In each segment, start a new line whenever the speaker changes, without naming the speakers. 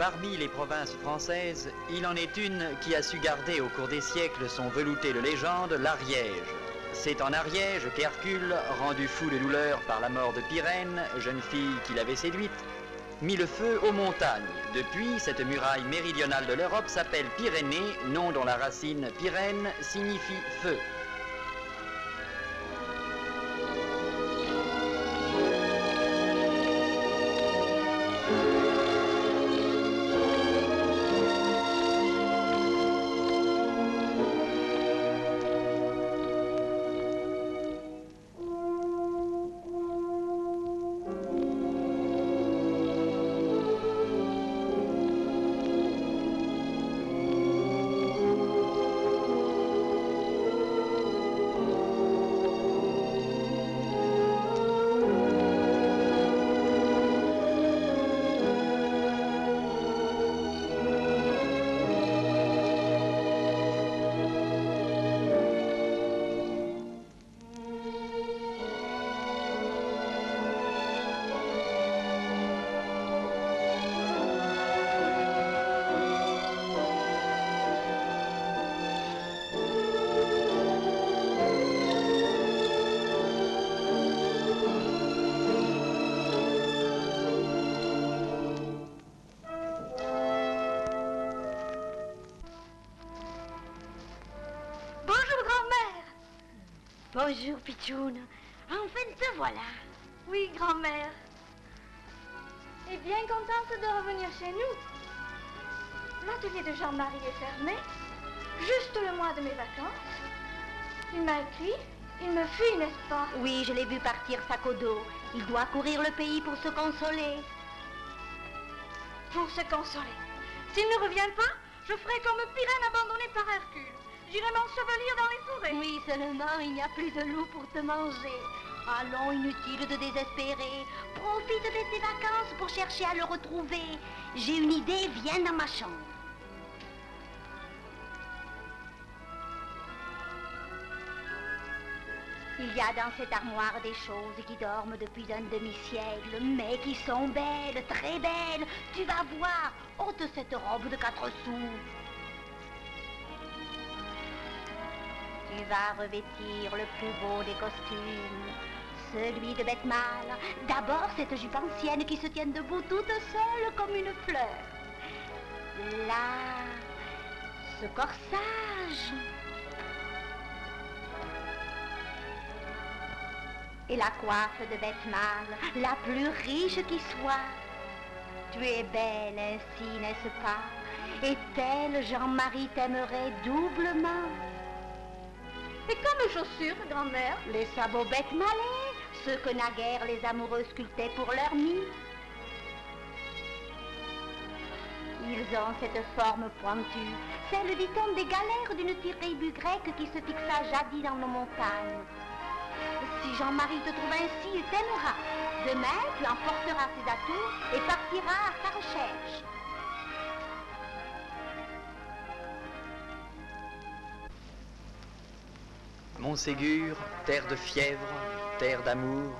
parmi les provinces françaises, il en est une qui a su garder au cours des siècles son velouté de légende, l'Ariège. C'est en Ariège qu'Hercule, rendu fou de douleur par la mort de Pyrène, jeune fille qu'il avait séduite, mit le feu aux montagnes. Depuis, cette muraille méridionale de l'Europe s'appelle Pyrénées, nom dont la racine Pyrène signifie feu.
Bonjour, Pichoune. Enfin, te voilà.
Oui, grand-mère. Et bien contente de revenir chez nous. L'atelier de Jean-Marie est fermé, juste le mois de mes vacances. Il m'a écrit, il me fuit, n'est-ce pas?
Oui, je l'ai vu partir sac au dos. Il doit courir le pays pour se consoler.
Pour se consoler. S'il ne revient pas, je ferai comme Pyrène abandonnée par Hercule. J'irai m'ensevelir dans les forêts.
Oui, seulement il n'y a plus de loup pour te manger. Allons, inutile de désespérer. Profite de tes vacances pour chercher à le retrouver. J'ai une idée, viens dans ma chambre. Il y a dans cette armoire des choses qui dorment depuis un demi-siècle, mais qui sont belles, très belles. Tu vas voir, ôte cette robe de 4 sous. Tu vas revêtir le plus beau des costumes, celui de bête mâle. D'abord cette jupe ancienne qui se tient debout toute seule comme une fleur. Là, ce corsage. Et la coiffe de bête mâle, la plus riche qui soit. Tu es belle ainsi, n'est-ce pas? Et tel Jean-Marie t'aimerait doublement.
Et comme chaussures, grand-mère?
Les sabots bêtes malais, ceux que naguère les amoureux sculptaient pour leur nid. Ils ont cette forme pointue, celle, dit-on, des galères d'une tribu grecque qui se fixa jadis dans nos montagnes. Si Jean-Marie te trouve ainsi, il t'aimera. Demain, tu emporteras ses atouts et partiras à sa recherche.
Montségur, terre de fièvre, terre d'amour,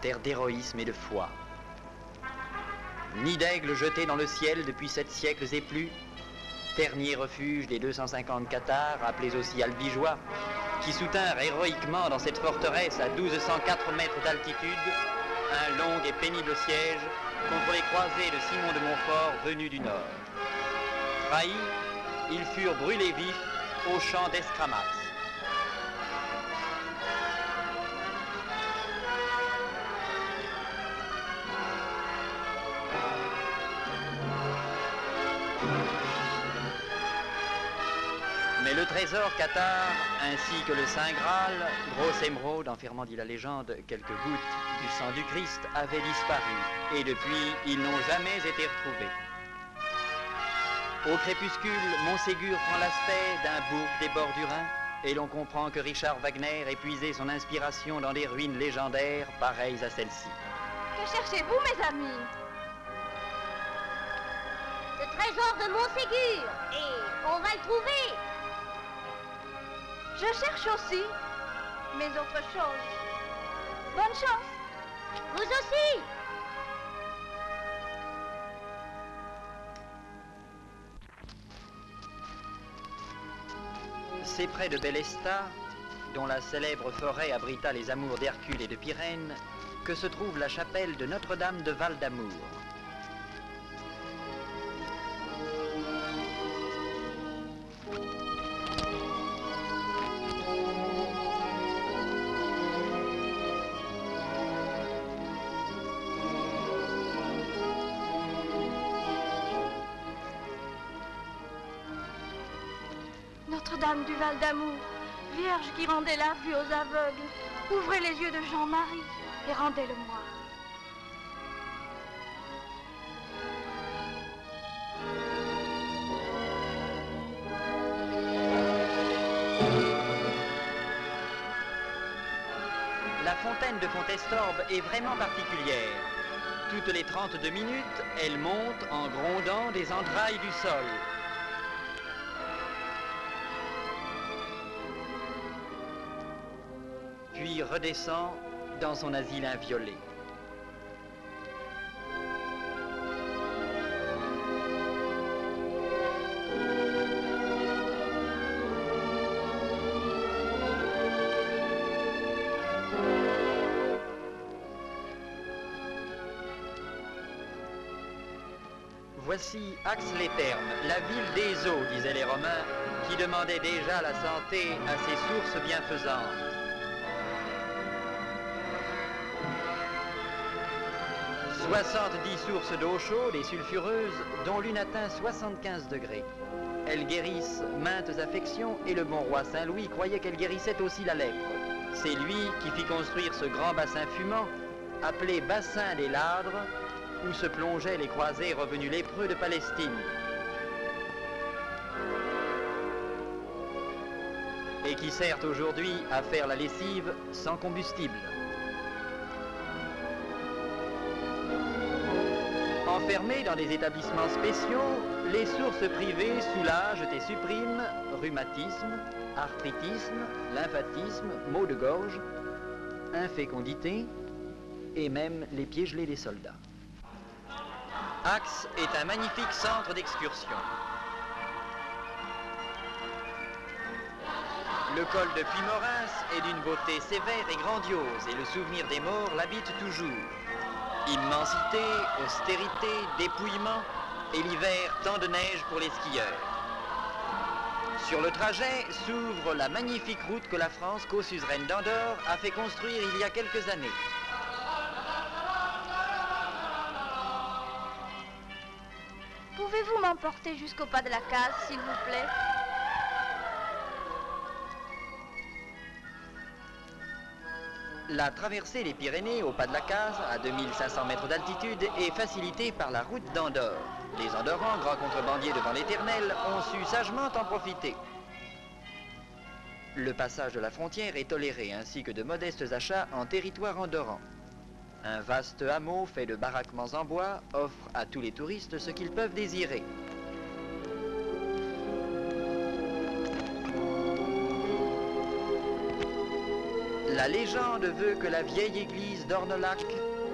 terre d'héroïsme et de foi. Nid d'aigle jeté dans le ciel depuis 7 siècles et plus, ternier refuge des 250 cathares, appelés aussi albigeois, qui soutinrent héroïquement dans cette forteresse à 1204 mètres d'altitude un long et pénible siège contre les croisés de Simon de Montfort venus du nord. Trahis, ils furent brûlés vifs au champ d'Escramas. Mais le trésor cathare, ainsi que le Saint Graal, grosse émeraude enfermant, dit la légende, quelques gouttes du sang du Christ, avait disparu. Et depuis, ils n'ont jamais été retrouvés. Au crépuscule, Montségur prend l'aspect d'un bourg des bords du Rhin, et l'on comprend que Richard Wagner ait puisé son inspiration dans des ruines légendaires pareilles à celle-ci.
Que cherchez-vous, mes amis?
Le trésor de Montségur, et on va le trouver.
Je cherche aussi, mais autre chose. Bonne chance.
Vous aussi.
C'est près de Bélesta, dont la célèbre forêt abrita les amours d'Hercule et de Pyrène, que se trouve la chapelle de Notre-Dame de Val-d'Amour.
Notre-Dame du Val-d'Amour, Vierge qui rendait la vue aux aveugles, ouvrez les yeux de Jean-Marie et rendez-le-moi.
La fontaine de Fontestorbe est vraiment particulière. Toutes les 32 minutes, elle monte en grondant des entrailles du sol. Puis redescend dans son asile inviolé. Voici Ax-les-Thermes, la ville des eaux, disaient les Romains, qui demandaient déjà la santé à ses sources bienfaisantes. « 70 sources d'eau chaude et sulfureuse, dont l'une atteint 75 degrés. Elles guérissent maintes affections et le bon roi Saint-Louis croyait qu'elles guérissaient aussi la lèpre. C'est lui qui fit construire ce grand bassin fumant, appelé bassin des Ladres, où se plongeaient les croisés revenus lépreux de Palestine. Et qui sert aujourd'hui à faire la lessive sans combustible. Enfermées dans des établissements spéciaux, les sources privées soulagent et suppriment rhumatisme, arthritisme, lymphatisme, maux de gorge, infécondité et même les pieds gelés des soldats. Ax est un magnifique centre d'excursion. Le col de Puymorens est d'une beauté sévère et grandiose et le souvenir des morts l'habite toujours. Immensité, austérité, dépouillement et l'hiver tant de neige pour les skieurs. Sur le trajet s'ouvre la magnifique route que la France, co-suzeraine d'Andorre, a fait construire il y a quelques années.
Pouvez-vous m'emporter jusqu'au pas de la case, s'il vous plaît?
La traversée des Pyrénées au pas de la case, à 2500 mètres d'altitude, est facilitée par la route d'Andorre. Les Andorrans, grands contrebandiers devant l'Éternel, ont su sagement en profiter. Le passage de la frontière est toléré, ainsi que de modestes achats en territoire andorran. Un vaste hameau fait de baraquements en bois offre à tous les touristes ce qu'ils peuvent désirer. La légende veut que la vieille église d'Ornolac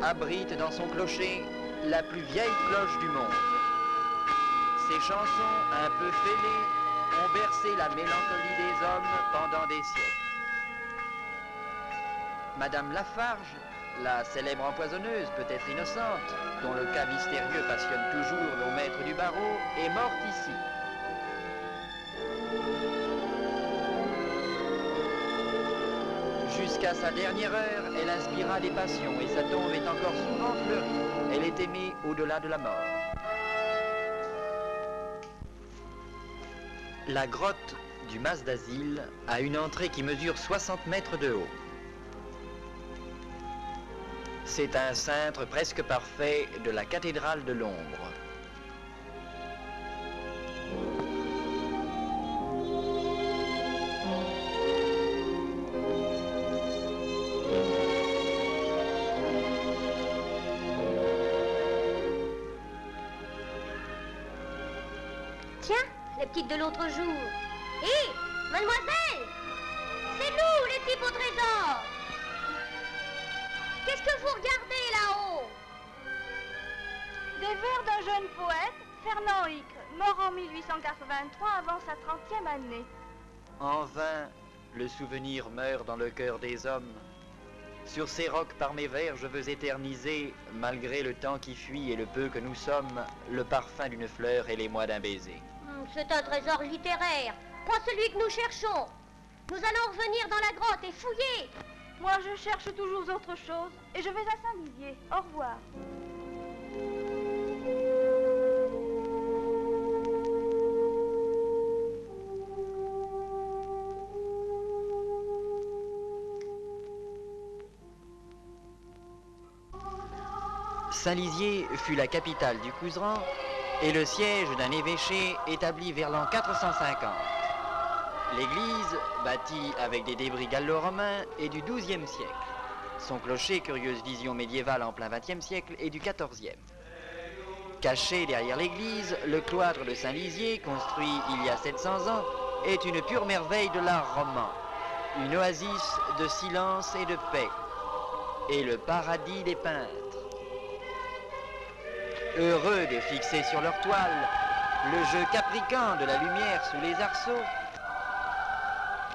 abrite dans son clocher la plus vieille cloche du monde. Ces chansons un peu fêlées ont bercé la mélancolie des hommes pendant des siècles. Madame Lafarge, la célèbre empoisonneuse, peut-être innocente, dont le cas mystérieux passionne toujours nos maîtres du barreau, est morte ici. Jusqu'à sa dernière heure, elle inspira des passions et sa tombe est encore souvent fleurie. Elle est aimée au-delà de la mort. La grotte du Mas d'Asile a une entrée qui mesure 60 mètres de haut. C'est un cintre presque parfait de la cathédrale de l'ombre.
Tiens, la petite de l'autre jour. Hé, mademoiselle! C'est nous, les types au trésor! Qu'est-ce que vous regardez là-haut?
Des vers d'un jeune poète, Fernand Hicre, mort en 1883 avant sa 30e année.
En vain, le souvenir meurt dans le cœur des hommes. Sur ces rocs par mes vers, je veux éterniser, malgré le temps qui fuit et le peu que nous sommes, le parfum d'une fleur et l'émoi d'un baiser.
C'est un trésor littéraire, pas celui que nous cherchons. Nous allons revenir dans la grotte et fouiller.
Moi, je cherche toujours autre chose et je vais à Saint-Lizier. Au revoir.
Saint-Lizier fut la capitale du Couserans et le siège d'un évêché établi vers l'an 450. L'église, bâtie avec des débris gallo-romains, est du XIIe siècle. Son clocher, curieuse vision médiévale en plein XXe siècle, est du XIVe. Caché derrière l'église, le cloître de Saint-Lizier, construit il y a 700 ans, est une pure merveille de l'art roman, une oasis de silence et de paix, et le paradis des peintres. Heureux de fixer sur leur toile le jeu capricant de la lumière sous les arceaux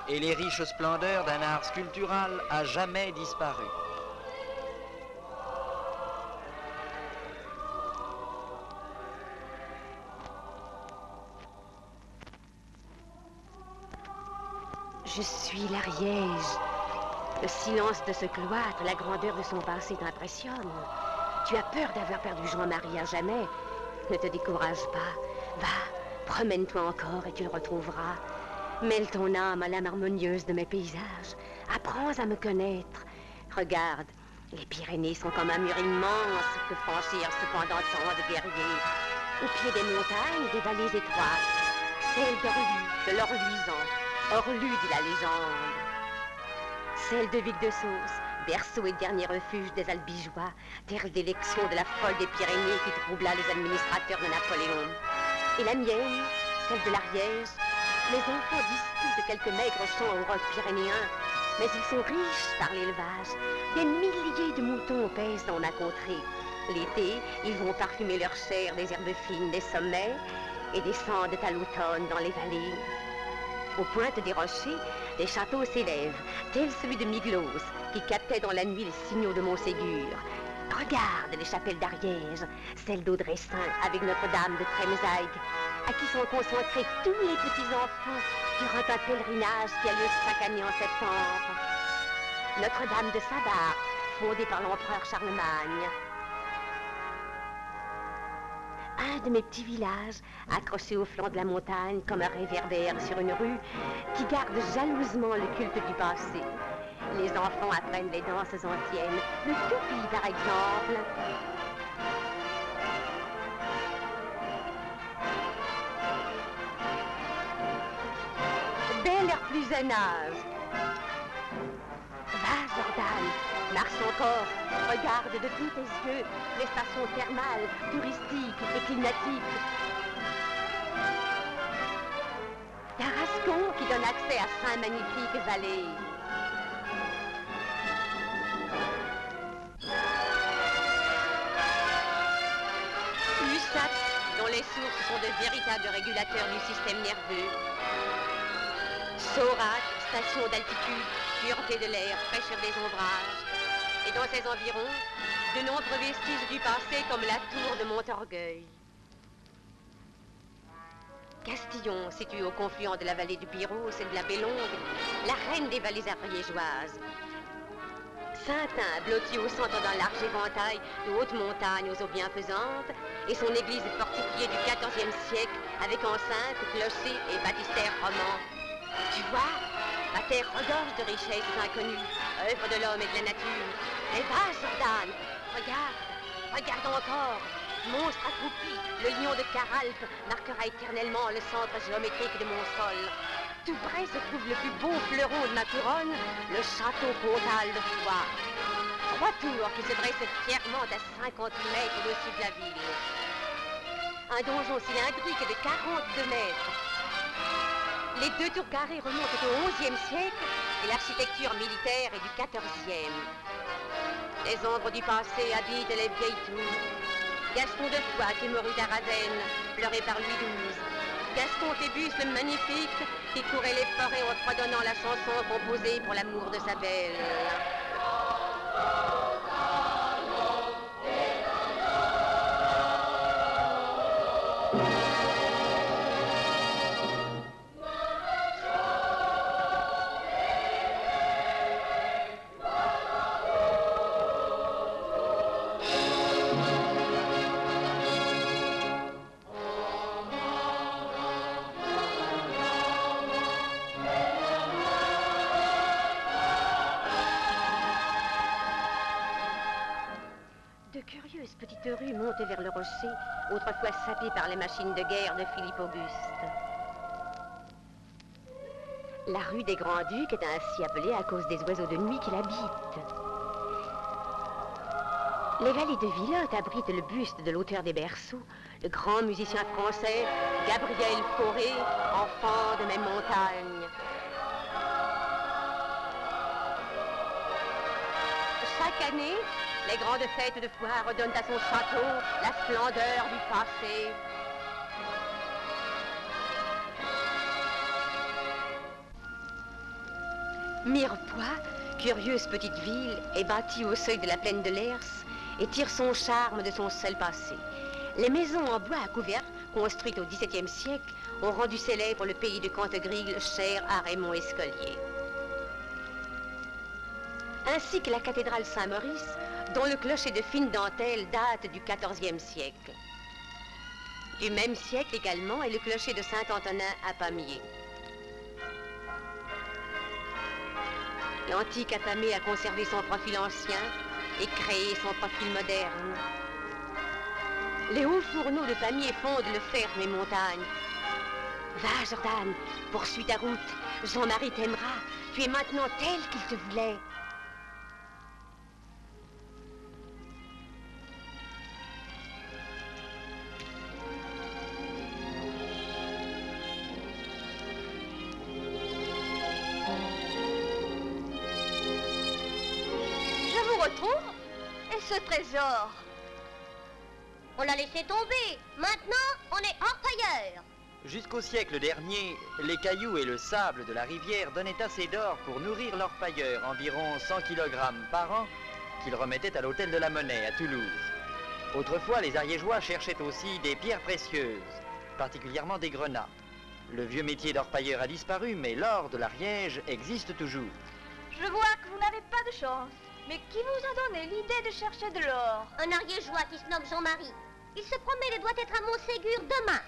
et les riches splendeurs d'un art sculptural à jamais disparu.
Je suis l'Ariège. Le silence de ce cloître, la grandeur de son passé t'impressionne. Tu as peur d'avoir perdu Jean-Marie à jamais. Ne te décourage pas. Va, promène-toi encore et tu le retrouveras. Mêle ton âme à l'âme harmonieuse de mes paysages. Apprends à me connaître. Regarde, les Pyrénées sont comme un mur immense que franchir cependant tant de guerriers. Au pied des montagnes, des vallées étroites, celle d'Orlu, de l'or luisant. Orlu, dit la légende. Celle de Vic-de-Sauce, berceau et dernier refuge des Albigeois, terre d'élection de la folle des Pyrénées qui troubla les administrateurs de Napoléon. Et la mienne, celle de l'Ariège, les enfants disputent quelques maigres champs au roc pyrénéen, mais ils sont riches par l'élevage. Des milliers de moutons pèsent dans ma contrée. L'été, ils vont parfumer leur chair des herbes fines des sommets et descendent à l'automne dans les vallées. Aux pointes des rochers, des châteaux s'élèvent, tel celui de Miglos, qui captait dans la nuit les signaux de Montségur. Regarde les chapelles d'Ariège, celle d'Audressein avec Notre-Dame de Tremsaig, à qui sont concentrés tous les petits-enfants durant un pèlerinage qui a lieu chaque année en septembre. Notre-Dame de Sabar, fondée par l'empereur Charlemagne. Un de mes petits villages, accroché au flanc de la montagne comme un réverbère sur une rue, qui garde jalousement le culte du passé. Les enfants apprennent les danses anciennes, le toupie par exemple. Dès leur plus jeune âge. Va, Jordan, marche encore, regarde de tous tes yeux les stations thermales, touristiques et climatiques. Tarascon qui donne accès à 5 magnifiques vallées. Lusat, dont les sources sont de véritables régulateurs du système nerveux. Saurat, station d'altitude, pureté de l'air, fraîcheur des ombrages. Et dans ses environs, de nombreux vestiges du passé comme la tour de Montorgueil. Castillon, situé au confluent de la vallée du Piros et de la Bélongue, la reine des vallées ariégeoises. Saint-Ain, blotti au centre d'un large éventail de hautes montagnes aux eaux bienfaisantes, et son église fortifiée du XIVe siècle avec enceinte, clocher et baptistère roman. Tu vois, la terre regorge de richesses inconnues, œuvre de l'homme et de la nature. Mais va, Jordan, regarde encore. Monstre accroupi, le lion de Caralpe marquera éternellement le centre géométrique de mon sol. Tout près se trouve le plus beau fleuron de ma couronne, le château comtal de Foix. 3 tours qui se dressent fièrement à 50 mètres au-dessus de la ville. Un donjon cylindrique de 42 mètres. Les 2 tours carrées remontent au XIe siècle et l'architecture militaire est du XIVe. Les ombres du passé habitent les vieilles tours. Gaston de Foix qui mourut à Ravenne, pleuré par Louis XII. Gaston Phébus le magnifique, qui courait les forêts en fredonnant la chanson composée pour l'amour de sa belle. Petite rue monte vers le rocher, autrefois sapée par les machines de guerre de Philippe Auguste. La rue des Grands-Ducs est ainsi appelée à cause des oiseaux de nuit qui l'habitent. Les vallées de Villotte abritent le buste de l'auteur des berceaux, le grand musicien français Gabriel Fauré, enfant de mes montagnes. Chaque année, les grandes fêtes de foire redonnent à son château la splendeur du passé. Mirepoix, curieuse petite ville, est bâtie au seuil de la plaine de l'Hers et tire son charme de son seul passé. Les maisons en bois à couvercle, construites au XVIIe siècle, ont rendu célèbre le pays de Cantegril, cher à Raymond Escolier. Ainsi que la cathédrale Saint-Maurice, dont le clocher de fine dentelle date du XIVe siècle. Du même siècle également est le clocher de Saint-Antonin à Pamiers. L'antique affamé a conservé son profil ancien et créé son profil moderne. Les hauts fourneaux de Pamiers fondent le fer de mes montagnes. Va, Jordan, poursuis ta route. Jean-Marie t'aimera. Tu es maintenant tel qu'il te voulait.
Et ce trésor?
On l'a laissé tomber. Maintenant, on est orpailleur.
Jusqu'au siècle dernier, les cailloux et le sable de la rivière donnaient assez d'or pour nourrir l'orpailleur, environ 100 kg par an, qu'il remettait à l'hôtel de la Monnaie à Toulouse. Autrefois, les Ariégeois cherchaient aussi des pierres précieuses, particulièrement des grenats. Le vieux métier d'orpailleur a disparu, mais l'or de l'Ariège existe toujours.
Je vois que vous n'avez pas de chance. Mais qui vous a donné l'idée de chercher de l'or?
Un Ariégeois qui se nomme Jean-Marie. Il se promet, il doit être à Montségur demain.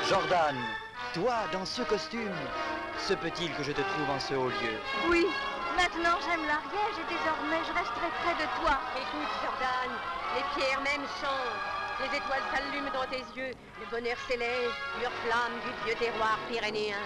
Jordan, toi, dans ce costume, se peut-il que je te trouve en ce haut lieu?
Oui, maintenant j'aime l'Ariège et désormais je resterai près de toi.
Écoute, Jordan, les pierres même chantent. Les étoiles s'allument dans tes yeux. Le bonheur s'élève, pure flamme du vieux terroir pyrénéen.